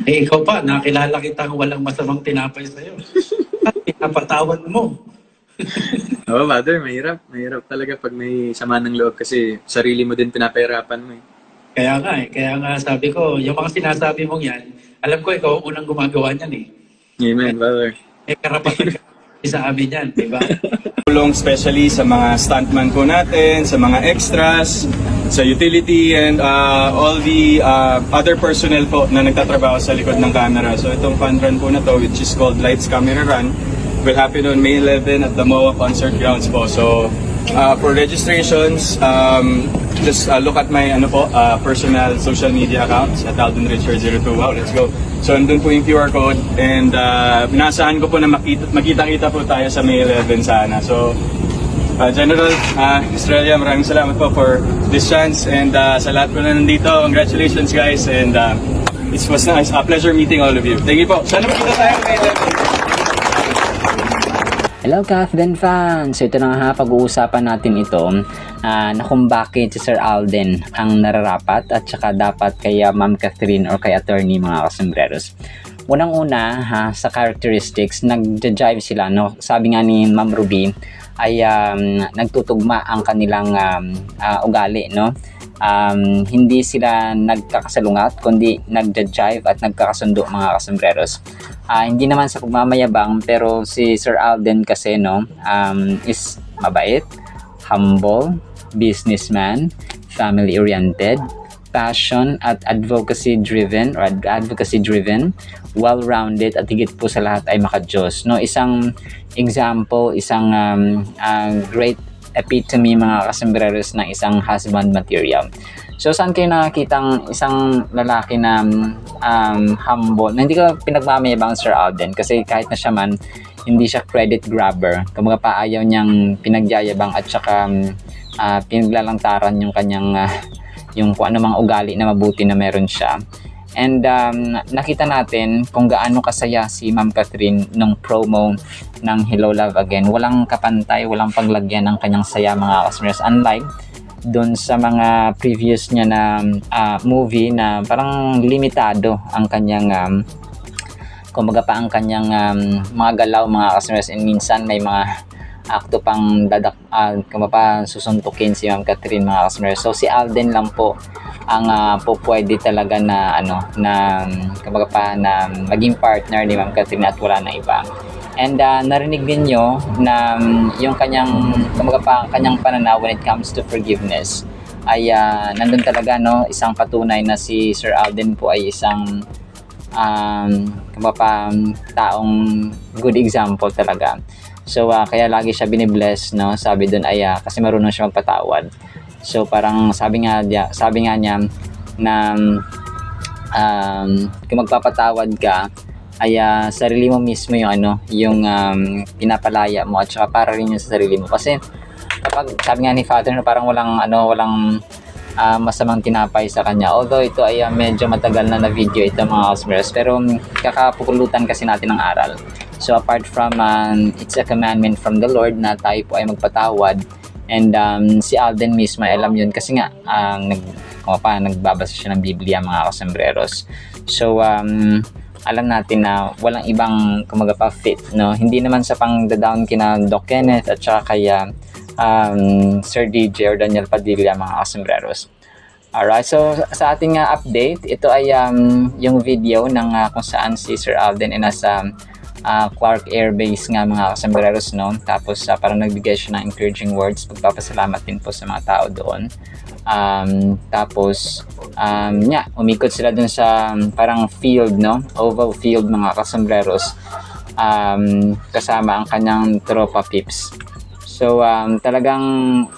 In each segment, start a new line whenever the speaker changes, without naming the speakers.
Eh, ikaw pa, nakilala kitang walang masamang tinapay sa'yo. At pinapatawad mo.
Oo, Father, mahirap. Mahirap talaga pag may sama ng loob kasi sarili mo din pinapahirapan mo eh.
Kaya nga eh, kaya nga sabi ko, yung mga sinasabi mong yan, alam ko ikaw ang unang gumagawa niyan eh.
Amen, Father.
Eh, karapatan ka sa amin yan, di ba?
Tulong especially sa mga stuntman po natin, sa mga extras, sa utility, and all the other personnel po na nagtatrabaho sa likod ng camera. So itong fun run po na to, which is called Lights Camera Run, will happen on May 11 at the MOA Concert Grounds po. So for registrations, just look at my personal social media accounts at Alden Richard 02. Wow, let's go. So andun po yung QR code, and inaasahan ko po na makita-kita po tayo sa May 11 sana. So General Australia, maraming salamat po for this chance, and sa lahat po na nandito, congratulations guys, and it was nice, a pleasure meeting all of you. Thank you po. Sana makita tayo May 11.
Hello Kathleen fans! So ito na nga, pag-uusapan natin ito na kung bakit si Sir Alden ang nararapat at saka dapat kay Ma'am Catherine or kay attorney mga kasembreros. Unang-una sa characteristics, nag-jive sila. No? Sabi nga ni Ma'am Ruby ay nagtutugma ang kanilang ugali. No? Hindi sila nagkakasalungat kundi nagja-jive at nagkakasundo mga kasembreros. Hindi naman sa pagmamayabang, pero si Sir Alden kasi is mabait, humble, businessman, family oriented, passion at advocacy driven, well-rounded, at higit po sa lahat ay maka-Diyos. No, isang example, isang great epitome mga kasembreros ng isang husband material. So saan kayo nakakitang isang lalaki na humble, na hindi ko pinagmamayabang Sir Alden, kasi kahit na siya man, hindi siya credit grabber. Kumbaga pa, ayaw niyang pinagyayabang at saka pinaglalantaran yung kanyang yung kung ano mga ugali na mabuti na meron siya. And nakita natin kung gaano kasaya si Ma'am Catherine nung promo ng Hello Love Again. Walang kapantay, walang paglagyan ng kanyang saya mga kasembreros. Unlike doon sa mga previous niya na movie na parang limitado ang kanyang kumbaga pa ang kanyang mga galaw mga kasembreros, and minsan may mga akto pang kumbaga pa susuntukin si Ma'am Catherine mga kasembreros. So si Alden lang po ang po pwede talaga na na kumbaga pa na maging partner ni Ma'am Catherine at wala na iba. And narinig ninyo na yung kanyang kumbaga pa kanyang pananaw when it comes to forgiveness ay nandun talaga, no, isang patunay na si Sir Alden po ay isang kumbaga pa taong good example talaga. So kaya lagi siya binibless, no, sabi dun ay kasi marunong siya magpatawad. So parang sabi nga niya na kung magpapatawad ka ay sarili mo mismo yung pinapalaya mo, at saka para rin yung sa sarili mo. Kasi kapag sabi nga ni Father na parang walang masamang tinapay sa kanya, although ito ay medyo matagal na video ito mga kasembreros, pero kakapukulutan kasi natin ng aral. So apart from it's a commandment from the Lord na tayo po ay magpatawad, and si Alden mismo ay alam yun kasi nga nagbabasa siya ng Biblia mga kasembreros. So alam natin na walang ibang kumaga pa fit, no? Hindi naman sa pang-down kina Doc Kenneth at saka kaya Sir DJ or Daniel Padilla mga kasembreros. Alright, so sa ating update, ito ay yung video ng kung saan si Sir Alden ay nasa Clark Air Base nga mga kasembreros, no? Tapos parang nagbigay siya ng encouraging words, pagpapasalamat din po sa mga tao doon. Tapos umikot sila dun sa parang field, no, oval field mga kasembreros, kasama ang kanyang tropa Pips. So talagang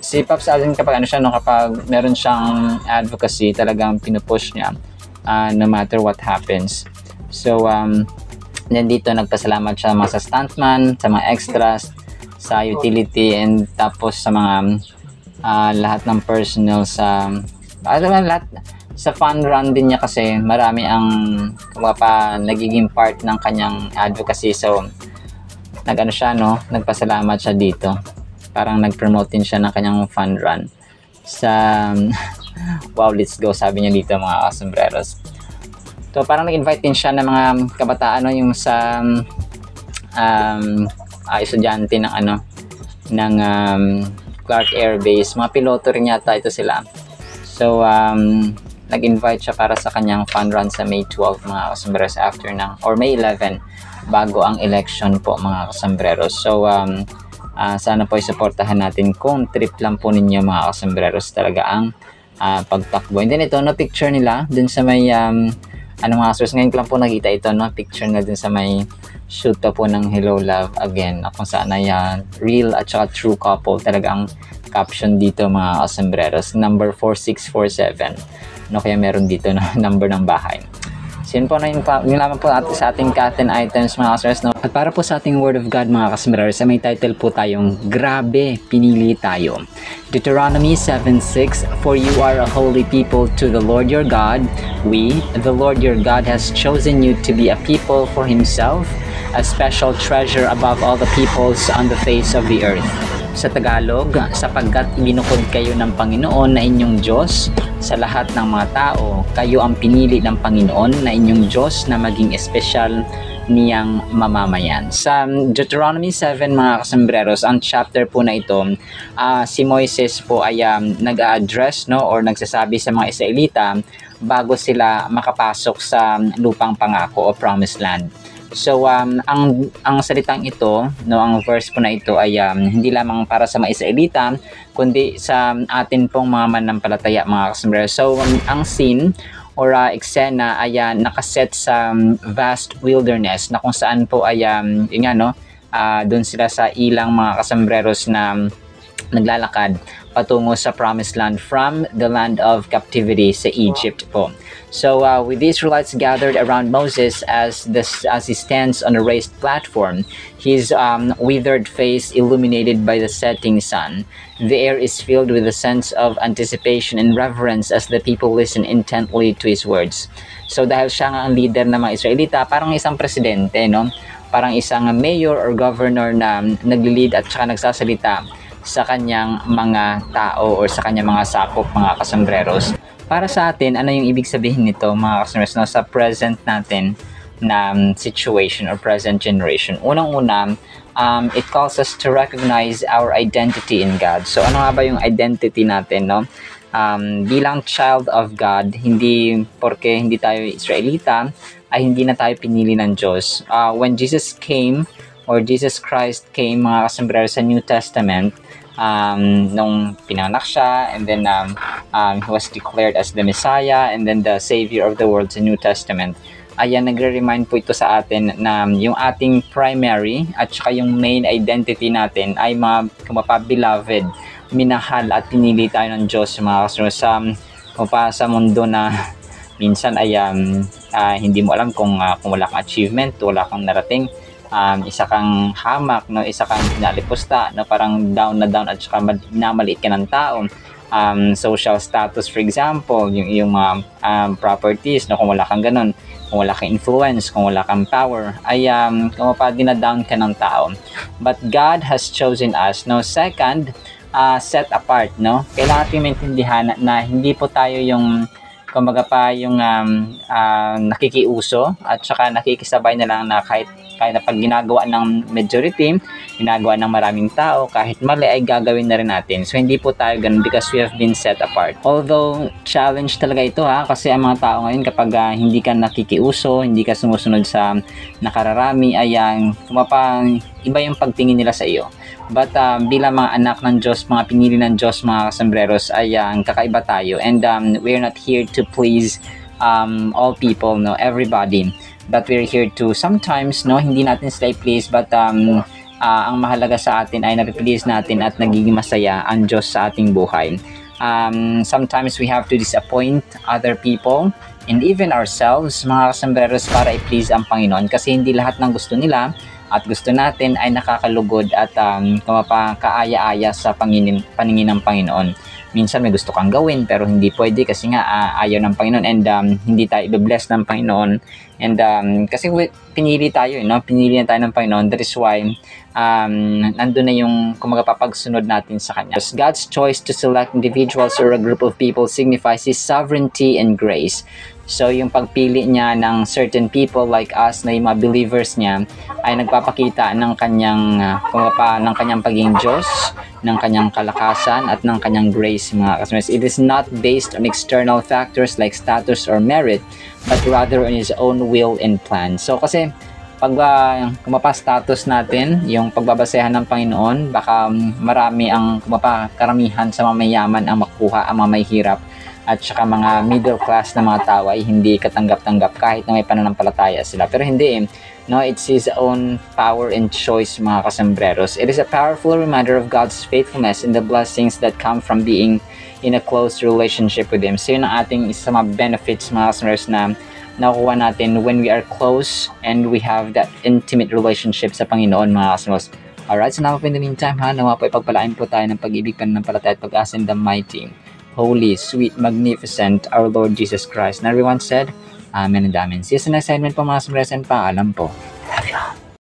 si Pops Alden kapag kapag meron siyang advocacy, talagang pinupush niya no matter what happens. So dito nagpasalamat siya sa stuntman, sa mga extras, sa utility, and tapos sa mga lahat ng personnel sa lahat sa fun run din niya, kasi marami ang nagiging part ng kanyang advocacy. So nagpasalamat siya dito, parang nag-promote din siya ng kanyang fun run sa wow, let's go, sabi niya dito mga kasembreros. So parang nag-invite din siya ng mga kabataan, no, yung sa estudyante ng Clark Air Base. Mga piloto rin yata ito sila. So nag-invite siya para sa kanyang fun run sa May 12 mga kasambreros after ng, or May 11 bago ang election po mga kasambreros. So sana po isuportahan natin kung trip lang po ninyo mga kasambreros talaga ang pagtakbo. And then ito, no, picture nila dun sa may mga source. Ngayon ko lang po nakita ito, no, picture na dun sa may shoot po ng Hello Love Again, kung saan ay real at saka true couple talaga ang caption dito mga kasambreros. Number 4647, no, kaya meron dito na number ng bahay. So yun po na yung lamang po sa ating Cat10 items mga kasambreros, no? At para po sa ating Word of God mga kasambreros, may title po tayong Grabe, Pinili Tayo. Deuteronomy 7:6, For you are a holy people to the Lord your God. We, the Lord your God, has chosen you to be a people for himself, a special treasure above all the peoples on the face of the earth. Sa Tagalog, sapagkat binukod kayo ng Panginoon na inyong Diyos sa lahat ng mga tao, kayo ang pinili ng Panginoon na inyong Diyos na maging espesyal niyang mamamayan. Sa Deuteronomy 7 mga kasambreros, ang chapter po na ito, si Moises po ay nag-a-address, no, or nagsasabi sa mga Israelita bago sila makapasok sa lupang pangako o promised land. So ang salitang ito, no, ang verse po na ito ay hindi lamang para sa mga Israelita kundi sa atin pong mga manampalataya mga kasambreros. So ang scene or eksena ay nakaset sa vast wilderness na kung saan po ay doon sila sa ilang mga kasambreros na naglalakad patungo sa promised land from the land of captivity sa Egypt po. So with the Israelites gathered around Moses as he stands on a raised platform, his withered face illuminated by the setting sun. The air is filled with a sense of anticipation and reverence as the people listen intently to his words. So dahil siya nga ang leader ng mga Israelita, parang isang presidente, no? Parang isang mayor or governor na nagli-lead at saka nagsasalita sa kanyang mga tao or sa kanyang mga sakop mga kasambreros. Para sa atin, ano yung ibig sabihin nito mga kasambreros, no, sa present natin na situation or present generation? Unang-una, it calls us to recognize our identity in God. So ano nga ba yung identity natin, no? Bilang child of God, hindi porke hindi tayo Israelita ay hindi na tayo pinili ng Diyos. When Jesus came or Jesus Christ came mga kasambreros sa New Testament, nung pinanganak siya, and then he was declared as the Messiah and then the Savior of the world sa New Testament. Ayan, nagre-remind po ito sa atin na yung ating primary at saka yung main identity natin ay mga beloved, minahal at pinili tayo ng Diyos mga kasambreros sa mundo na minsan ay hindi mo alam kung wala kang achievement, wala kang narating, isa kang hamak, no, isa kang nalipusta, no, parang down at saka minamaliit ka ng tao. Social status, for example, yung mga properties, no, kung wala kang ganun, kung wala kang influence, kung wala kang power, ay dinadown ka ng tao. But God has chosen us, no. Second, set apart, no. Kailangan natin maintindihan na hindi po tayo yung kumbaga pa yung nakikiuso at saka nakikisabay na lang na kahit na pag ginagawa ng majority, ginagawa ng maraming tao, kahit mali ay gagawin na rin natin. So hindi po tayo ganun because we have been set apart. Although challenge talaga ito kasi ang mga tao ngayon kapag hindi ka nakikiuso, hindi ka sumusunod sa nakararami, ay iba yung pagtingin nila sa iyo. But bilang mga anak ng Diyos, mga pinili ng Diyos, mga kasambreros, ay kakaiba tayo. And we are not here to please all people, no, everybody. But we're here to sometimes, no, hindi natin sila please, but ang mahalaga sa atin ay napiplease natin at nagiging masaya ang Diyos sa ating buhay. Sometimes we have to disappoint other people and even ourselves, mga kasambreros, para i-please ang Panginoon kasi hindi lahat ng gusto nila at gusto natin ay nakakalugod at kaaya-aya sa paningin ng Panginoon. Minsan may gusto kang gawin pero hindi pwede kasi nga ayaw ng Panginoon and hindi tayo i-bless ng Panginoon. And kasi pinili tayo, no? Pinili na tayo ng Panginoon. That is why nandun na yung papagsunod natin sa Kanya. God's choice to select individuals or a group of people signifies His sovereignty and grace. So yung pagpili niya ng certain people like us na yung mga believers niya ay nagpapakita ng kanyang ng kanyang pagiging Diyos, ng kanyang kalakasan at ng kanyang grace, mga customers. It is not based on external factors like status or merit, but rather on His own will and plan. So kasi pag kumapa-status natin, yung pagbabasehan ng Panginoon, baka marami ang karamihan sa mamayaman ang makuha, ang mamahirap, at saka mga middle class na mga tao ay hindi katanggap-tanggap kahit na may pananampalataya sila. Pero hindi, no, it's His own power and choice, mga kasambreros. It is a powerful reminder of God's faithfulness and the blessings that come from being in a close relationship with Him. So yun ang ating isa sa mga benefits, mga kasambreros, na nakuha natin when we are close and we have that intimate relationship sa Panginoon, mga kasambreros. Alright, so naman po in the meantime, nawa po ipagpalain po tayo ng pag-ibig, pananampalataya at pag-asa in the mighty, holy, sweet, magnificent, our Lord Jesus Christ. And everyone said, Amen and Amen. See you sa next segment po, mga kasambreros, and paalam po. Love you all.